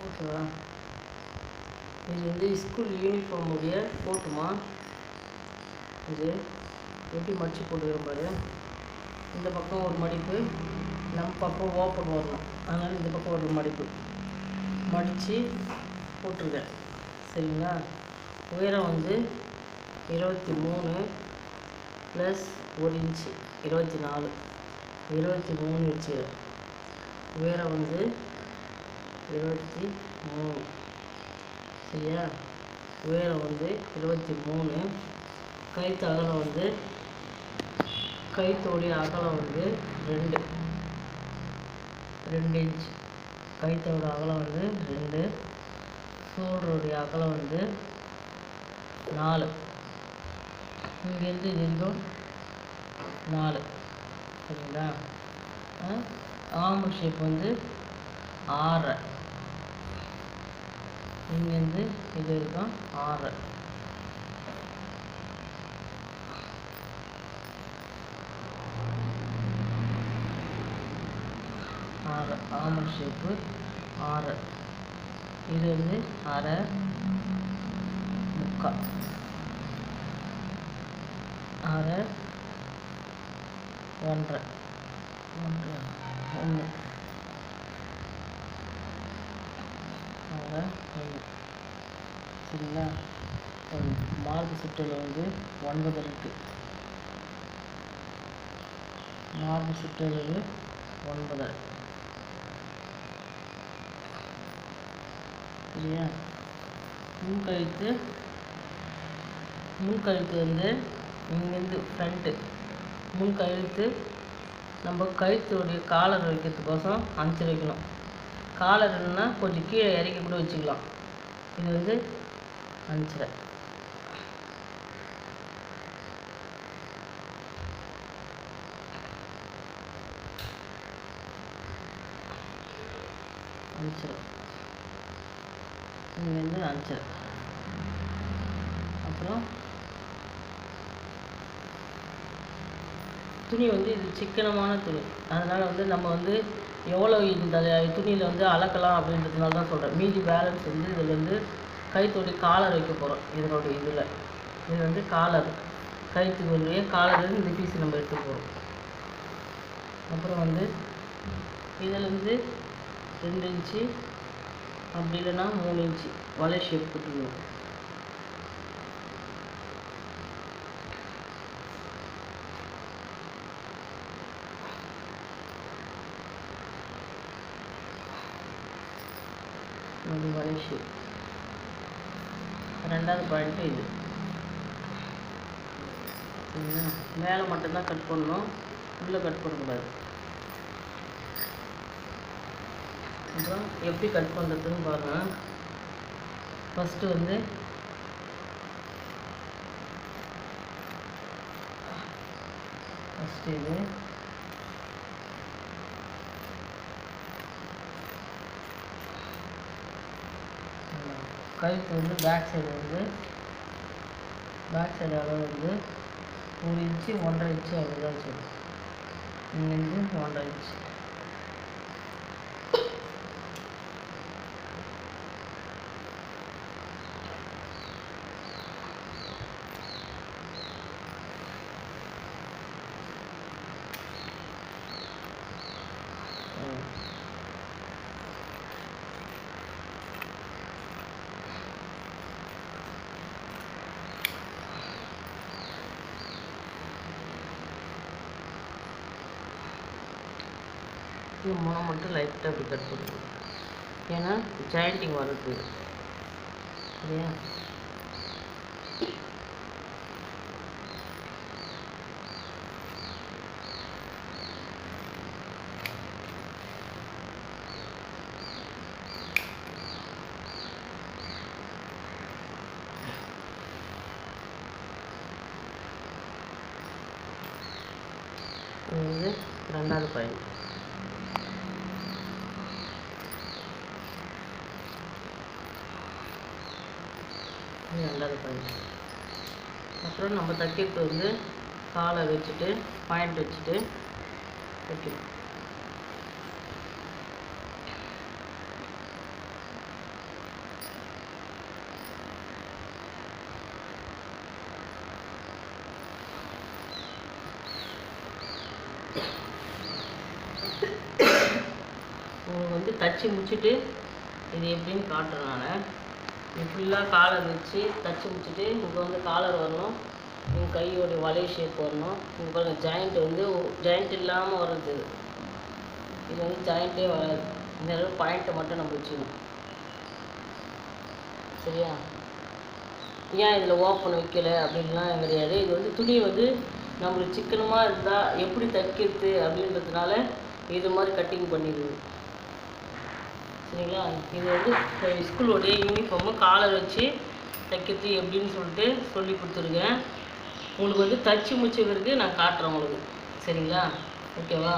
ஓகேவா? இது வந்து ஸ்கூல் யூனிஃபார்ம் உடைய போட்டுமா. இது எப்படி மடித்து போட்டுக்கிற பாரு. இந்த பக்கம் ஒரு மடிப்பு, நம்ம பக்கம் ஓப்பன் வரணும். அதனால் இந்த பக்கம் ஒரு மடிப்பு மடித்து போட்டிருக்கேன். சரிங்களா? உயரம் வந்து 23 ப்ளஸ் 1 இன்ச்சு 24, 23 வச்சுக்கிறேன். உயரம் வந்து 23. சரியா? உயரம் வந்து 23. கழுத்து அகலம் வந்து கழுத்தோடைய அகலம் வந்து 2 இன்ச்சு. கழுத்தோட அகலம் வந்து 2. ஷோல்டருடைய அகலம் வந்து 4. இங்கேருந்து இது வரைக்கும் 4. சரிங்களா? ஆர்ம் ஷேப் வந்து 6. இங்கேருந்து இது வரைக்கும் 6. Arm shape 6. இது வந்து 1/2, 3/4, 1/2, 1/2, 1, 1, 1/2, 1. சரிங்களா? மார்பு சுற்றளவு வந்து 9 இருக்குது. மார்பு சுற்றளவு 9. சரியா? முன்கழுத்து வந்து இங்கேருந்து ஃப்ரண்ட்டு முன்கழுத்து நம்ம கழுத்துடைய காலர் வைக்கிறதுக்கோசம் அனுப்பிச்சி வைக்கணும். காலர் இல்லைன்னா கொஞ்சம் கீழே இறக்கி கூட வச்சுக்கலாம். இது வந்து அனுப்பிச்சிட அனுப்பிச்சிடும். இங்கேருந்து அனுப்பிச்சிட. அப்புறம் துணி வந்து இது சிக்கனமான துணி. அதனால் வந்து நம்ம வந்து எவ்வளோ இந்த துணியில் வந்து அளக்கலாம் அப்படின்றதுனால தான் சொல்கிறேன். மீதி பேலன்ஸ் வந்து இதில் வந்து கழுத்துடைய காலர் வைக்க போகிறோம். இதனுடைய இது வந்து காலர், கழுத்துக்குள்ளேயே காலர் இந்த பீஸ் நம்ம எடுத்து போகிறோம். அப்புறம் வந்து இதில் வந்து 2 இன்ச்சு அப்படி இல்லைன்னா 3 இன்ச்சு வலை ஷேப் கொடுத்துக்கணும். இது வலை ஷேப். 2வது பாயிண்ட்டு இது. மேலே மட்டும்தான் கட் பண்ணணும், உள்ளே கட் பண்ணக்கூடாது. அப்புறம் எப்படி கட் பண்ணுறதுன்னு பாருங்கள். ஃபஸ்ட்டு வந்து இது கழுத்து வந்து பேக் சைடு அளவு வந்து 1 இன்ச்சு 1.5 இன்ச்சு அப்படிதான் சொல்லணும். இங்கேருந்து 1.5 இன்ச்சு. இது முனை மட்டும் லைட்டாக அப்படி கட் பண்ணுவோம். ஏன்னா ஜாயிண்டிங் வருது. சரியா? இது வந்து 2வது பாயிண்ட். இது 2வது பாயிண்ட். அப்புறம் நம்ம தைக்கிறது வந்து காலை வச்சுட்டு பாயிண்ட் வச்சுட்டு தைக்கணும். உங்களுக்கு வந்து தச்சு முடிச்சுட்டு இது எப்படின்னு காட்டுறேன் நான். இது ஃபுல்லாக காலர் வச்சு தச்சு முடிச்சுட்டு இங்கே வந்து காலர் வரணும், உங்கள் கையோடைய வளைய ஷேப் வரணும். இங்கே பாருங்கள் ஜாயிண்ட் வந்து ஜாயிண்ட் இல்லாமல் வருது. இது வந்து ஜாயிண்ட்டே வராது. இந்த அளவு பாயிண்ட்டை மட்டும் நம்ம வச்சுக்கணும். சரியா? ஏன் இதில் ஓப்பன் வைக்கலை அப்படின்லாம் கிடையாது. இது வந்து துணி வந்து நம்மளுக்கு சிக்கனமாக இருந்தால் எப்படி தைக்கிறது அப்படின்றதுனால இது மாதிரி கட்டிங் பண்ணிடுது. சரிங்களா? இது வந்து ஸ்கூலோடைய யூனிஃபார்மு காலர் வச்சு தைக்கிறது எப்படின்னு சொல்லிட்டு சொல்லி கொடுத்துருக்கேன். உங்களுக்கு வந்து தச்சு முடிச்ச பிறகு நான் காட்டுறேன் உங்களுக்கு. சரிங்களா? ஓகேவா?